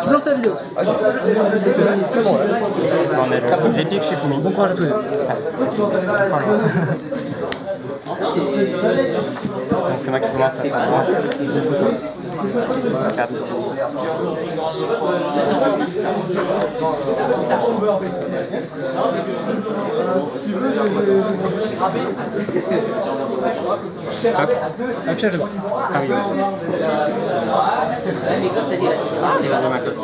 Tu lances la vidéo. C'est bon, là. On a l'Epic Shifumi. Bon courage à tous les deux. Donc c'est moi qui commence à faire ça. 4. Si tu veux, un piège. Ah oui. Il va de ma côte.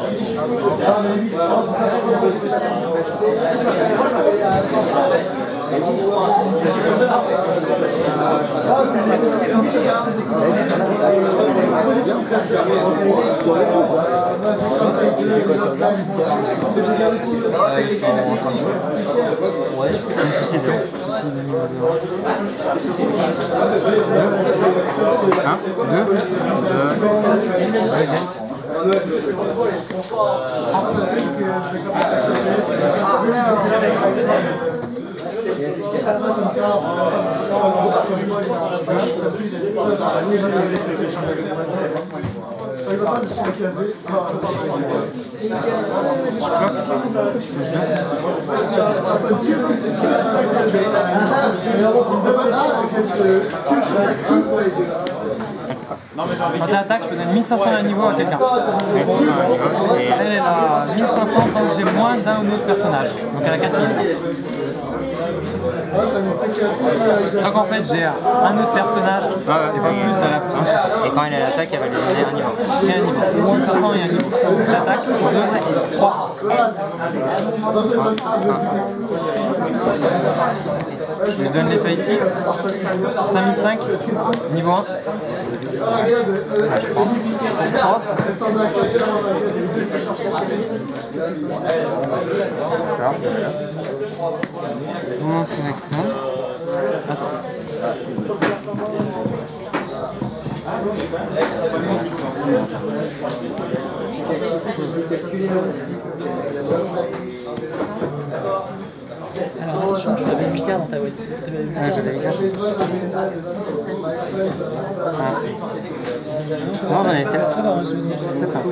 Quand tu attaques, je peux donner 1500 à niveau à quelqu'un. Et elle a 1500 tant que j'ai moins d'un ou autre personnage. Donc elle a 4000. Donc en fait j'ai un autre personnage et pas plus à la fin. Et quand elle attaque, elle va lui donner un niveau. Et un niveau. Moins de 500 et un niveau. J'attaque 2, 3. Je donne l'effet ici. 5005, niveau 1. Je prends. 3. Mon sélecteur. Attends. Alors attention, tu avais 8 cartes dans ta boîte. J'avais 4. Non, j'en ai 7. D'accord, excuse-moi. D'accord.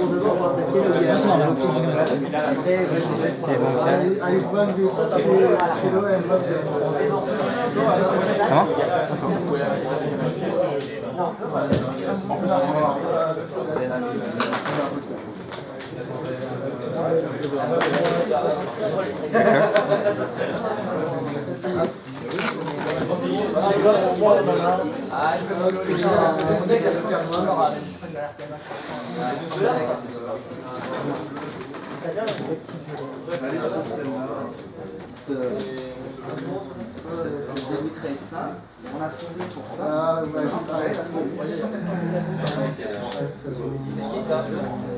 C'est normal. Et donc, comment? On a trouvé pour ça.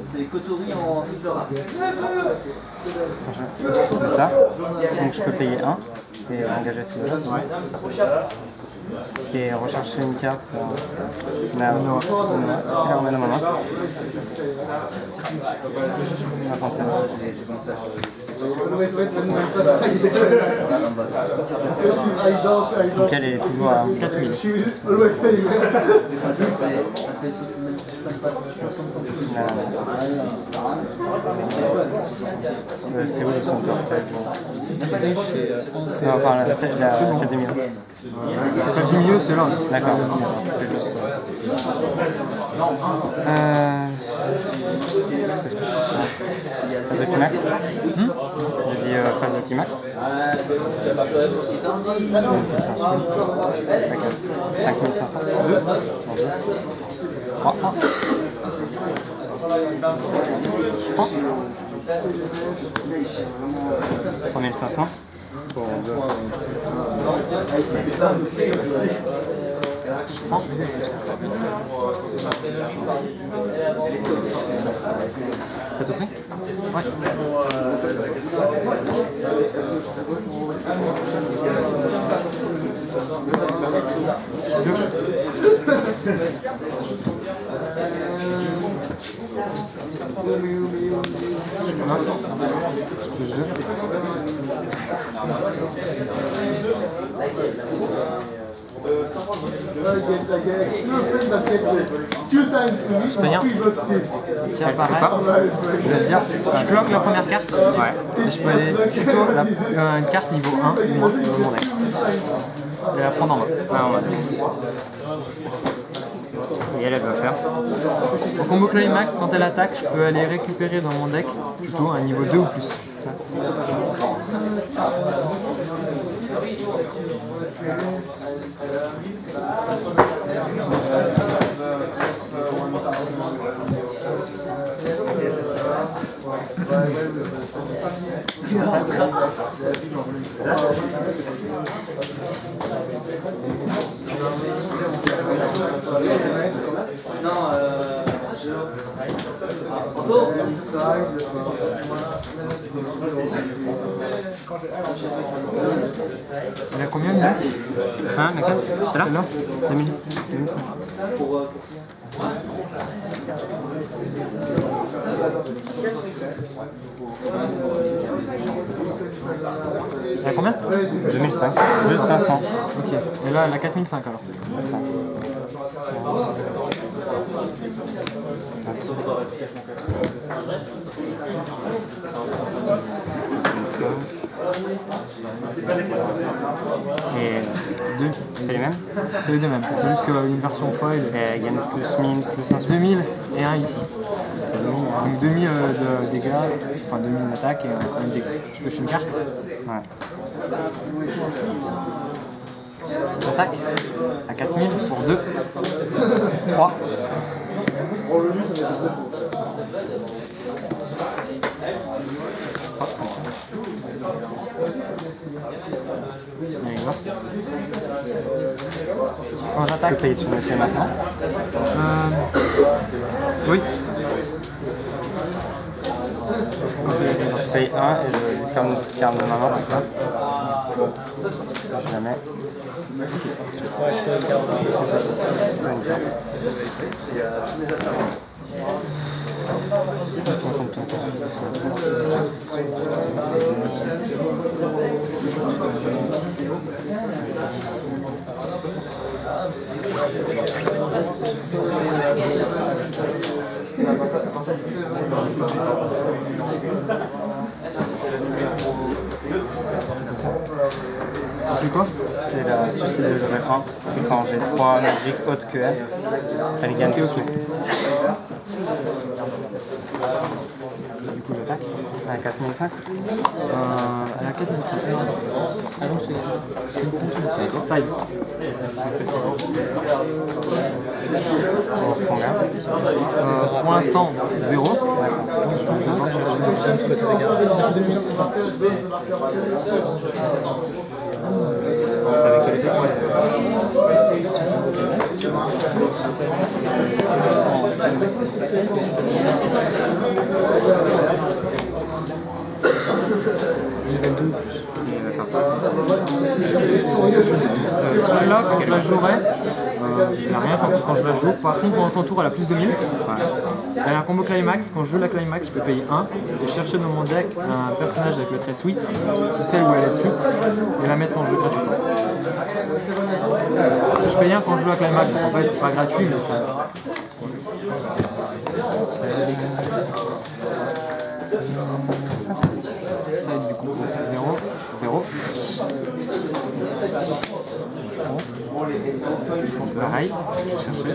C'est Kotori en Islora. Ça. Donc je peux payer 1 et engager ce chose. Et rechercher une carte. Non, non, non. Donc elle est toujours à 4000. C'est où le centre? Non, enfin celle du milieu. Celle du milieu, c'est là. D'accord. Phase de climax. J'ai dit phase de climax. 5500. 3. 3500. T'as tout pris? Ouais. peux dire, si apparaît, je vais te dire, je bloque la première carte, et je peux aller plutôt une carte niveau 1 de mon deck. Je vais la prendre en main. Et elle va faire. Au combo climax, quand elle attaque, je peux aller récupérer dans mon deck plutôt un niveau 2 ou plus. Il a combien de minutes? Hein, laquelle? Celle-là? 2005. Il a combien? 2005. Juste 500. Ok. Et là, elle a 4005 alors. 500. Et deux, c'est les mêmes? C'est les deux mêmes. C'est juste qu'une version foil. Il y en a plus 1000, plus 100. 2000 et un ici. Donc 2000 de dégâts, enfin 2000 d'attaque et un de dégâts. Je pêche une carte. Ouais. J'attaque à 4000 pour 2. 3. Allez, force. Quand Tu j'attaque, peux payer sur monsieur maintenant. oui. Je paye 1 et je discard une petite carte de ma main, c'est ça? Jamais. Ouais, je te regarde. C'est quoi? C'est la suicide de jouer 1. Et quand j'ai 3 magiques hautes que elle, elle gagne plus. Du coup, j'attaque. À 4005. Elle a 4005. Ah non, c'est Side. Combien? Pour l'instant, 0. C'est avec quel effet? Celle-là, quand je la jouerai, il n'y a rien quand je la joue. Par contre, pendant ton tour, elle a plus de 1000. Elle a un combo climax. Quand je joue la climax, je peux payer 1 et chercher dans mon deck un personnage avec le trait sweet, celle où elle est dessus, et la mettre en jeu gratuitement. Je paye 1 quand je joue la climax, donc en fait, c'est pas gratuit, mais ça. Ça du coup 0, 0. Pareil, chercher.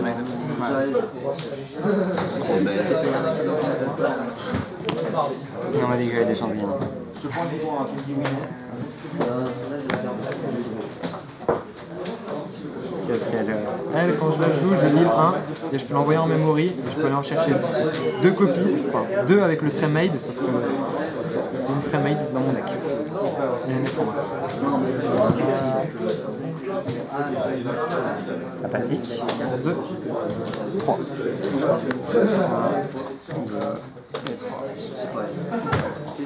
On m'a dit qu'il y avait des champignons. Qu'est-ce qu'elle Elle, quand je la joue, je lis 1 et je peux l'envoyer en memory et je peux aller en chercher 2 copies, enfin 2 avec le trait made, sauf que c'est une trait made dans mon deck. Et les mettre en main. sympathique. 2, 3.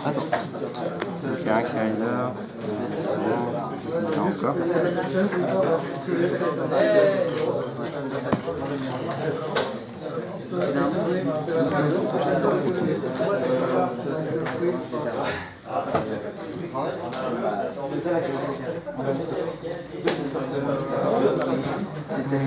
Attends. Il y a un qui arrive là. Il y a encore. C'est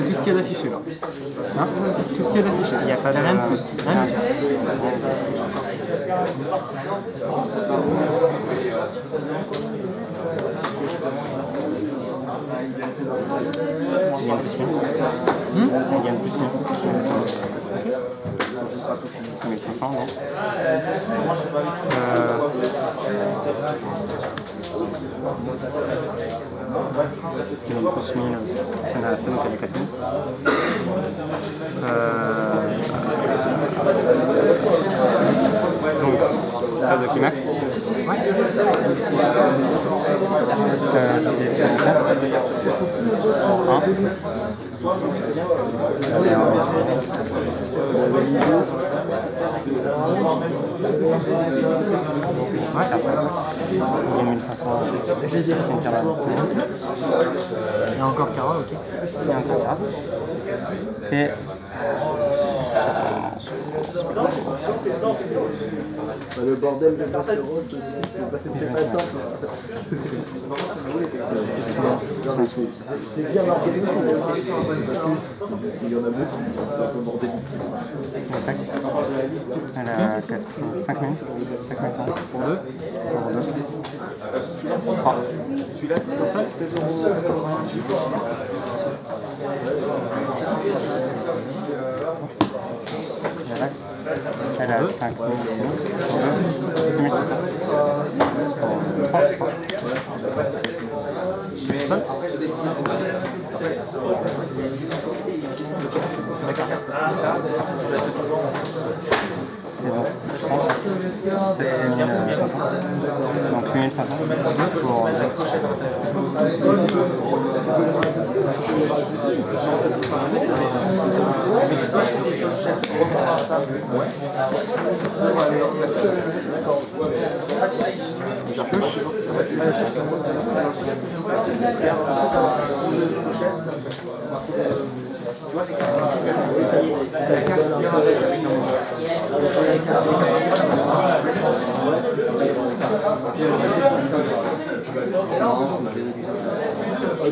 tout ce qu'il y a d'affiché là. Hein, tout ce qu'il y a d'affiché. Il n'y a pas de rien de plus. Rien du tout. Il y a un plus 1000. Il y a un plus 1000. 5500, non il y a un plus 1000, c'est la scène qui est 4000. Donc, phase de climax. Ouais. J'ai sur le faire. En 1. Ouais, ça fait. Il y a 1500. C'est une carte. Il y a encore Carole, ok. Il y a encore carte. Et le bordel de Barcelone, c'est pas simple. C'est bien organisé. Il y en a beaucoup, c'est un peu bordélique. elle a 5000. 5100. Pour deux. Pour 3. Celui-là, c'est ça, c'est elle a 5000. 6500. ça. C'est la carte. Et bon, je pense 7500. Donc 8500 pour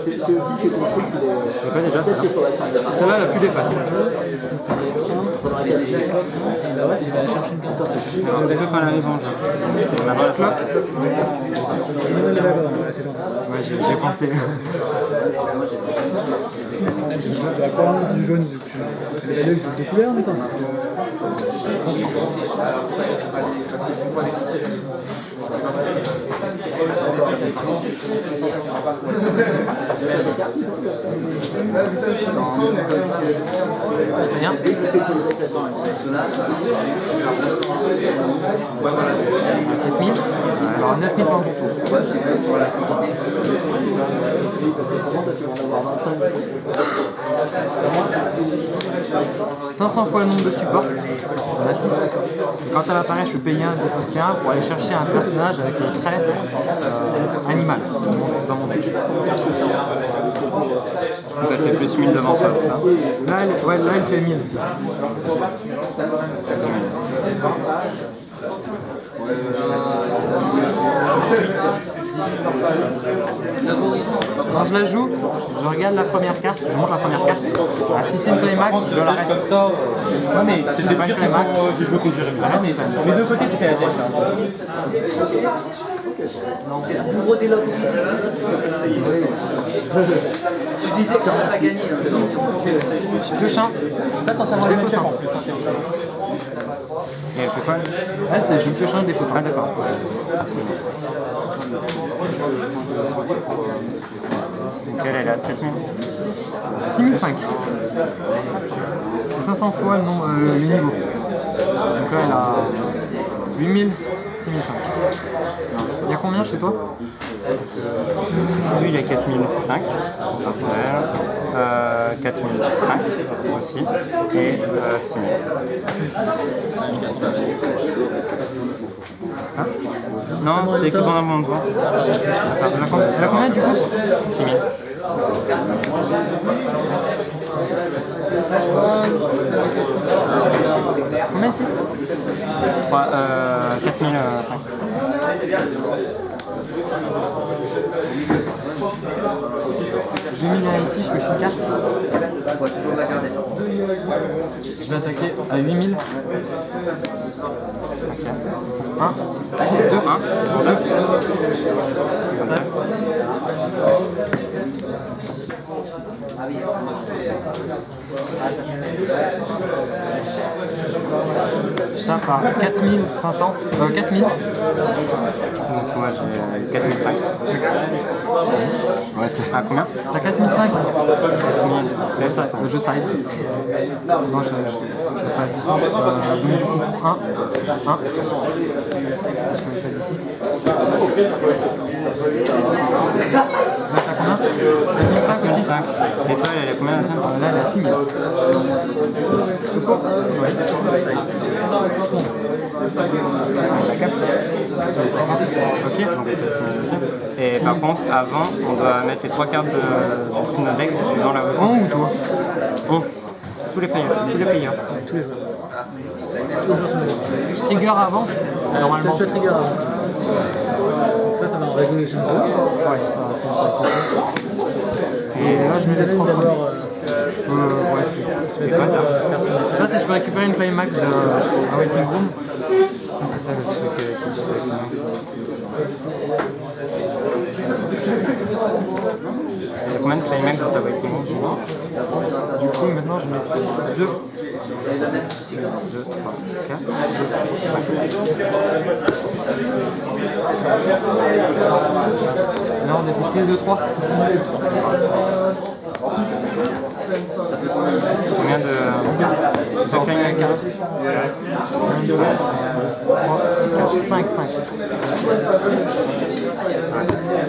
C'est aussi que ton truc, C'est quoi déjà celle-là? Celle-là, la plus des fans. c'est que quand elle arrive en jeu. La bonne cloque. Ouais, j'ai pensé. La couleur du jaune, c'est l'œil de couleur maintenant. Rien. 7000. Alors 9000 points pour tout. 500 fois le nombre de supports. On assiste. Et quand elle apparaît, je peux payer un, défausser un pour aller chercher un personnage avec le trait animal dans mon deck. Donc elle fait plus 1000 devant soi, c'est ça? Là, elle fait 1000. Quand je la joue, je regarde la première carte, je monte la première carte. Ah, si c'est une climax, je la reste. Ouais, mais c'était pas une climax. J'ai joué contre Jérémy. Les deux côtés, c'était la dèche. c'est le bourreau des lobes. Tu disais qu'on n'a pas gagné. Je pioche un. Pas sincèrement le même en plus. Et elle fait quoi? Elle, c'est je pioche un, je défausse. Ah, d'accord. Donc elle est à 7000. 6005. C'est 500 fois le, nombre, le niveau. Donc là, elle a 8000, 6005. Il y a combien chez toi? Lui, il est 4005 personnel, 4005 aussi, et 6000. Hein? Non, c'est que pendant mon droit. Elle a combien du coup? 6000. Combien c'est? 4005. 2000 ici, je peux une carte. Je vais attaquer à 8000. 1, 2, 1, 2. Ça. Je tape à 4500, 4000. Donc moi j'ai 4005. Ouais, Ah, combien? T'as 4005? 4000. Je side. Non, je n'ai pas la puissance. Donc du coup, 1, 1. Je vais le faire d'ici. Là, t'as combien? 4005 aussi? 5. Et toi, elle est combien la tienne? Là, elle est à 6000. Ok, donc elle fait 6000 aussi. Et par contre, avant, on doit mettre les 3 cartes de notre deck dans la voie. On ou toi? On. Tous les players. Tous les autres. Je trigger avant, normalement. Je trigger avant. Donc ça va en résolution 2. Ouais, ça se met sur le côté. Et là, je mets les 3 premiers. D'abord, Ouais, c'est quoi ça? Ça, c'est je peux récupérer une climax d'un waiting room. Ah, c'est ça le truc Il y a combien de climax dans ta waiting room? Du coup, maintenant, je mets 2. 2, 3, 4. Là, on défausse plus 2, 3. Combien de... Ça fait 4. 1, 2, 3, 4, 5, 5.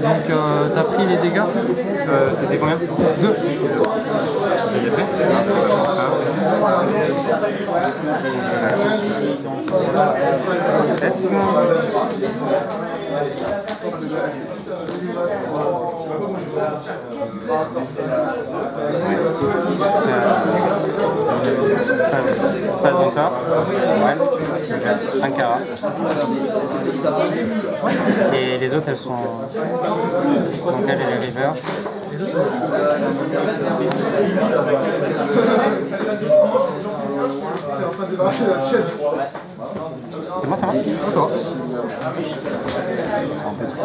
Donc, t'as pris les dégâts? C'était combien? 2. Je les ai fait? Phase encore, ouais, un carat. Et les autres elles sont. Donc elle est les reverse. C'est en train de débarrasser la chaîne, je crois. C'est bon, ça va? C'est toi. c'est un peu trop.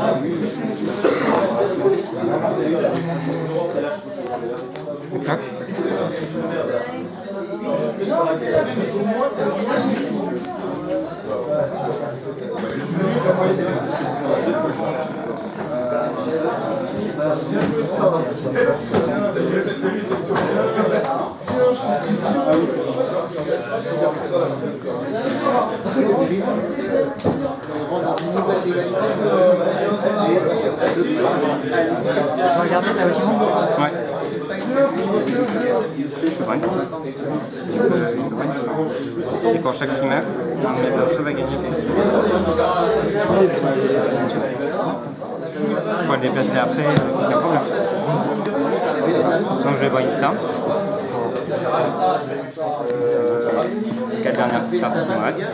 Tac. Tu vas regarder ta waiting room? Ouais. Et pour chaque climax, un de mes persos va gagner. Je pourrais le déplacer après, aucun problème. Donc je vais voir une carte. 4 dernières cartes qui me restent.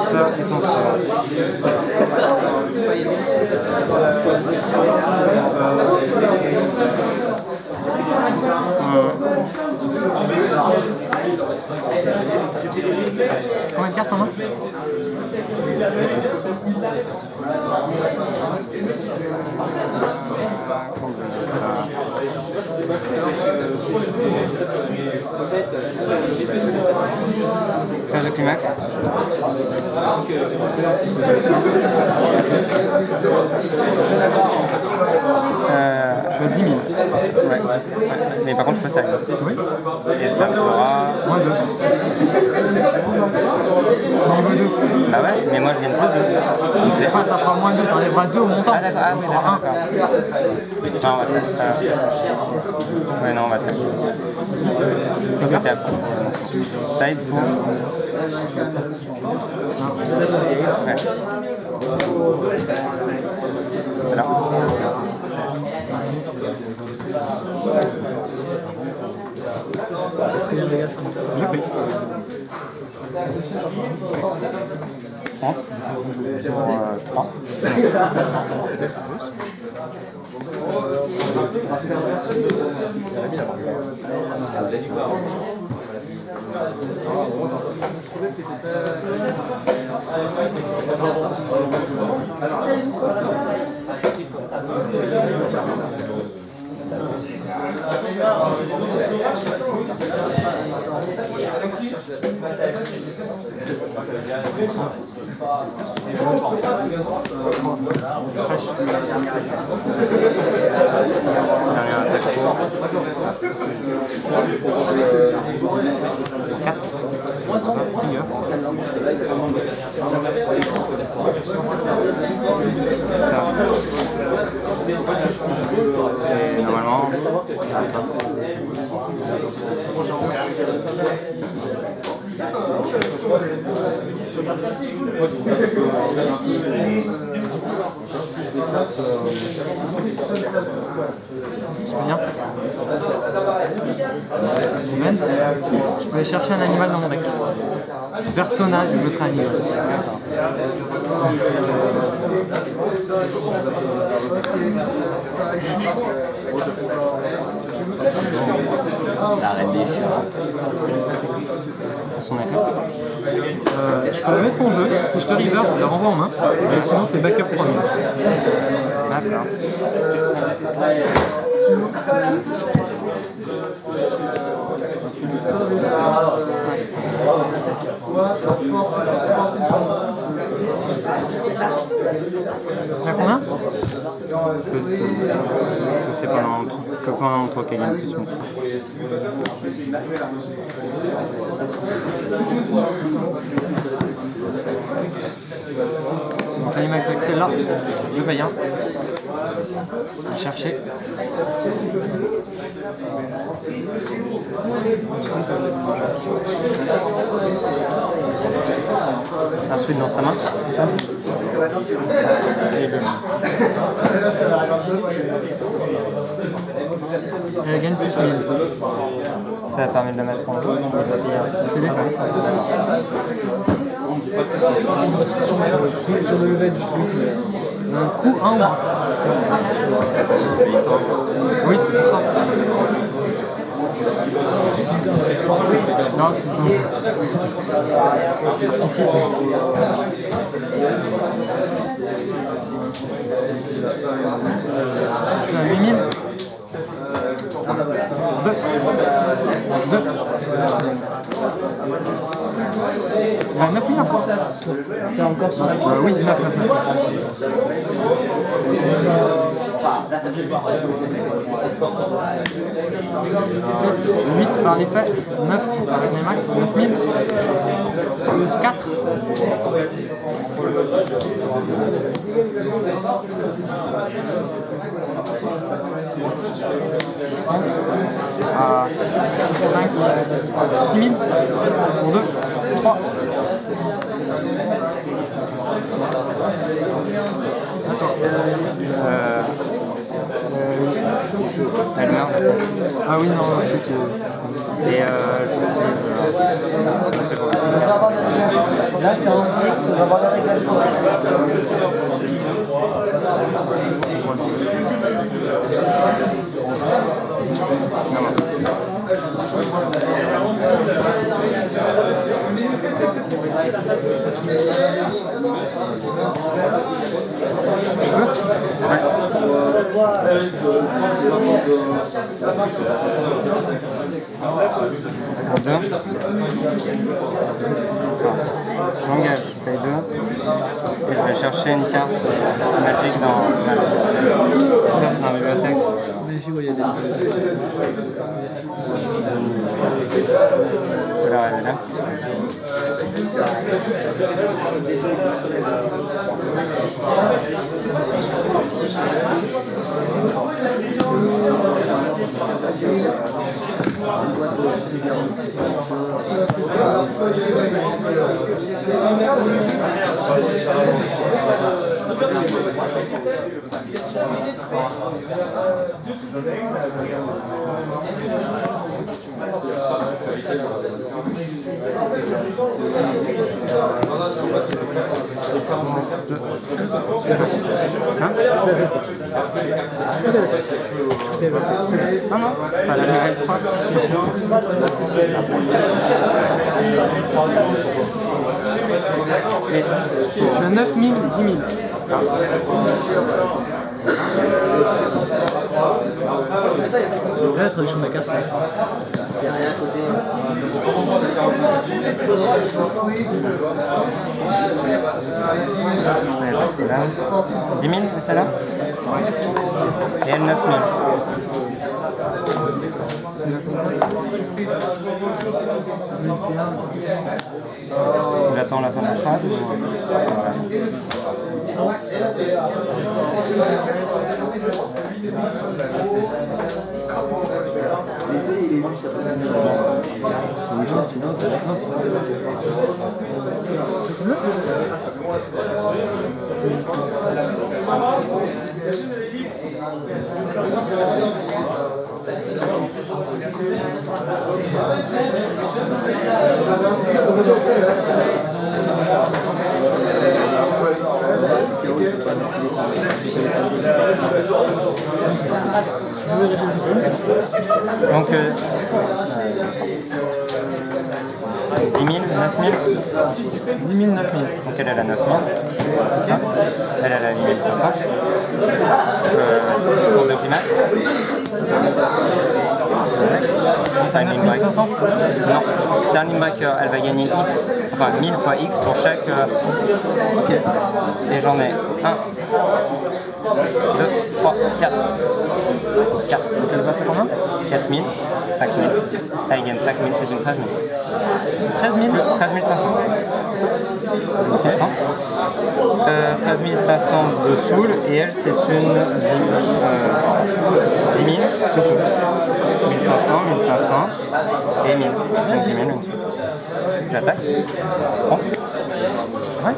Ça, ils sont cartes en main? Phase de climax. Je suis à 10 000. Ouais. Mais par contre, je peux ça. Oui. Et ça fera. Moins 2. Niveau 2. Bah ouais, mais moi je gagne plus de. Enfin, ça fera moins 2, t'enlèveras 2 au montant. Ah d'accord, ah oui, d'accord. Non, on va ça. Ouais, non, on va ça. Tricoter après. Side pour. Ouais. C'est là. J'ai pris. 30 pour 3. Dernière attaque pour 4. Et normalement, Bien. Je peux aller chercher un animal dans mon deck. Personnage de votre animal. la reine des chiens. Son effet. Je peux le mettre en jeu. Si je te reverse, je le renvoie en main. Et sinon, c'est backup 3000. D'accord. Tu as combien? Que c'est pendant toi qui gagne plus mon. Donc l'animax Axel là, je paye un. Chercher. Un suite dans sa main, c'est ça? Elle gagne plus 1000. Ça permet de le mettre en jeu. C'est des faits. Sur le level du suite. Un coup, un ou un. Oui, c'est pour ça. Non, c'est ça. Pitié. Je suis à 8000. 2. 2. 9000 après. T'as encore ça? Oui, 9, 9, 9. 7, 8 par l'effet, 9 avec mes max, 9000, 4. À 5, 6000 pour 2, 3. Attends. Elle meurt. Ah oui, non, c'est... Et Là, c'est un stick, ça va avoir la régression. J'engage, je paye 2. Et je vais chercher une carte magique dans ma... Ça, c'est dans la bibliothèque. Mais ici, ouais, il y a des... Alors, elle est là. Non, non, pas la level 3. Je suis à 9 000, 10 000. Là, la traduction de la carte. Il n'y a rien à côté. Celle-là. 10 000, celle-là. Et elle, 9 000. J'attends la fin de la phrase. Donc 10 000, 9 000 10 000, 9 000. Donc elle est à 9 000, c'est ça. Elle est à 8 500. Tour de climat. Standing Breaker. 500. Non, Standing Breaker, elle va gagner X, enfin 1000 fois X pour chaque... Ok. Et j'en ai 1, 2, 3, 4. 4. Donc elle passe à combien? 4 000, 5 000. Elle gagne 5 000, c'est une 13 000. 13 000. 13 500. 500. 13 500 de soul et elle c'est une 10 000 de soul. 1500, 1500 et 1000. Donc 10 000 une soul. J'attaque. Prends. Ouais.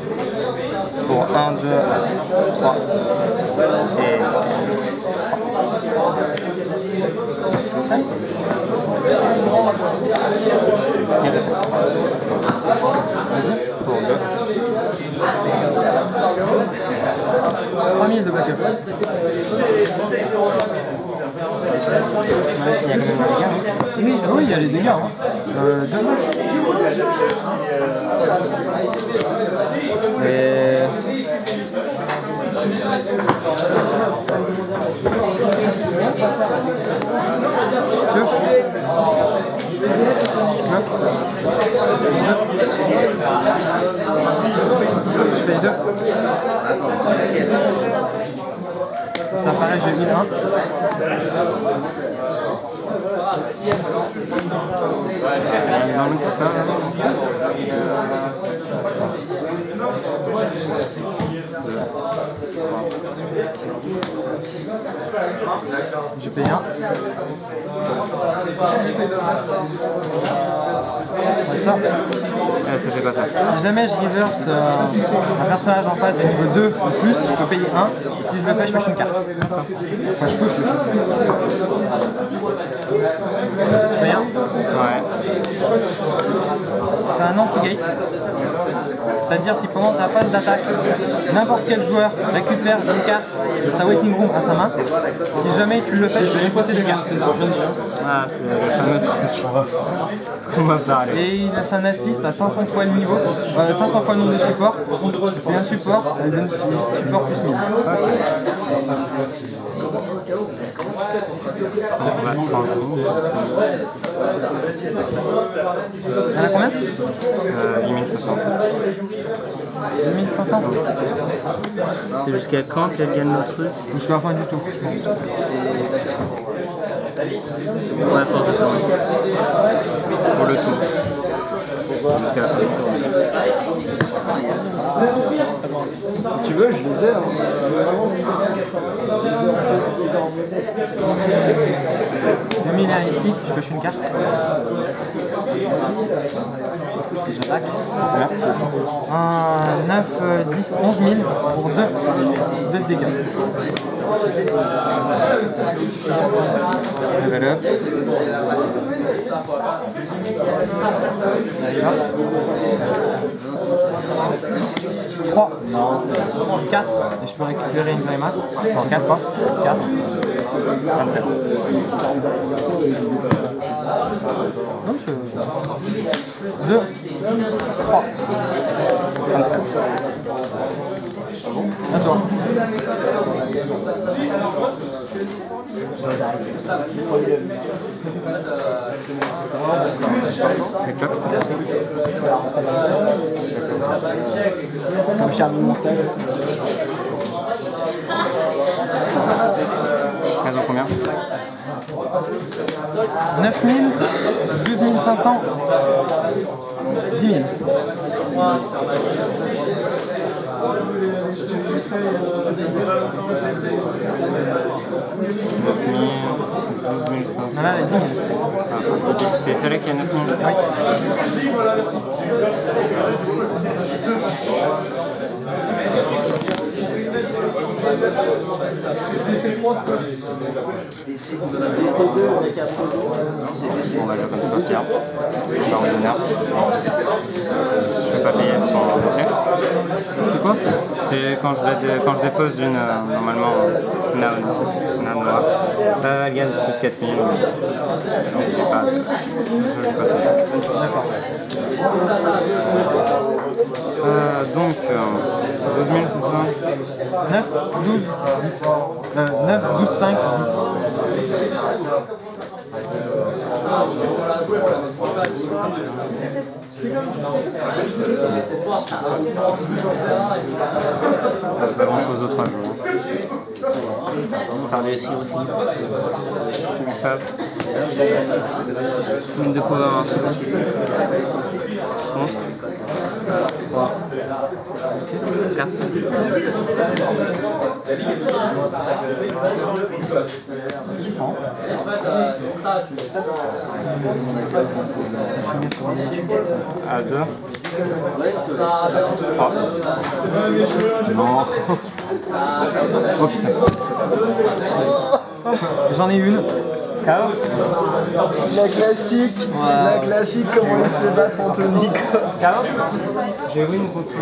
Pour 1, 2, 3 et 3. Et j'attaque. Vas-y. Pour 2. 3000 de backup. Il y a quand même des dégâts, hein. Oui, oui, il y a les dégâts. Hein. 2 Et... Je paye 2. Ça paraît, j'ai mis 1. Dans le coup, ça, J'ai payé 1. Ça. ça fait quoi ça? Si jamais je reverse un personnage en face de niveau 2 ou plus, je peux payer 1. Et si je le fais, je pêche une carte. Enfin, je peux pêcher. Je paye 1. Ouais. C'est un anti-gate. C'est-à-dire si pendant ta phase d'attaque, n'importe quel joueur récupère une carte de sa waiting room à sa main, si jamais tu le fais, tu peux effacer deux cartes. Ah, c'est le fameux truc. On va parler. Et c'est un assist à 500 fois le niveau, 500 fois le nombre de supports. C'est un support, elle donne support plus 1000. On va se prendre. Elle a combien 8500. 1500. C'est jusqu'à quand qu'elle gagne le truc? Jusqu'à la fin du tour. Ouais, force de tour. Pour le tour. Jusqu'à la fin du tour. Si tu veux, je les ai. Hein. 2001 ici, je pêche une carte. J'attaque. 9, 10, 11 000 pour 2 de dégâts. Level up. Allez, là. 3, 4, et je peux récupérer une Playmat. Non, 4 pas. 4. 27. Non, 2, 3. 27. À toi. Comme je termine mon sel. Raison combien? 9 000, 12 500, 10 000. 12 500. Voilà, 10 000. C'est celle-là qui a 9 000. Oui. On va jouer comme ça, Pierre. C'est pas ordinaire. Je peux pas payer son entrée. C'est quoi? C'est quand je dépose d'une, normalement, une âme noire. Elle gagne plus 4000. Donc j'ai pas. Je joue pas ça. D'accord. Donc, 12 000, c'est ça? 9, 12, 10. 9, 12, 5, 10. Pas grand chose d'autre à jouer. Par dessus aussi. Ça. Une de pouvoir un sou. 11. 3. 4. À 2. 3. Non. Oh putain. J'en ai une. KO. La classique, comment il se fait battre Anthony. KO. J'ai win contre toi.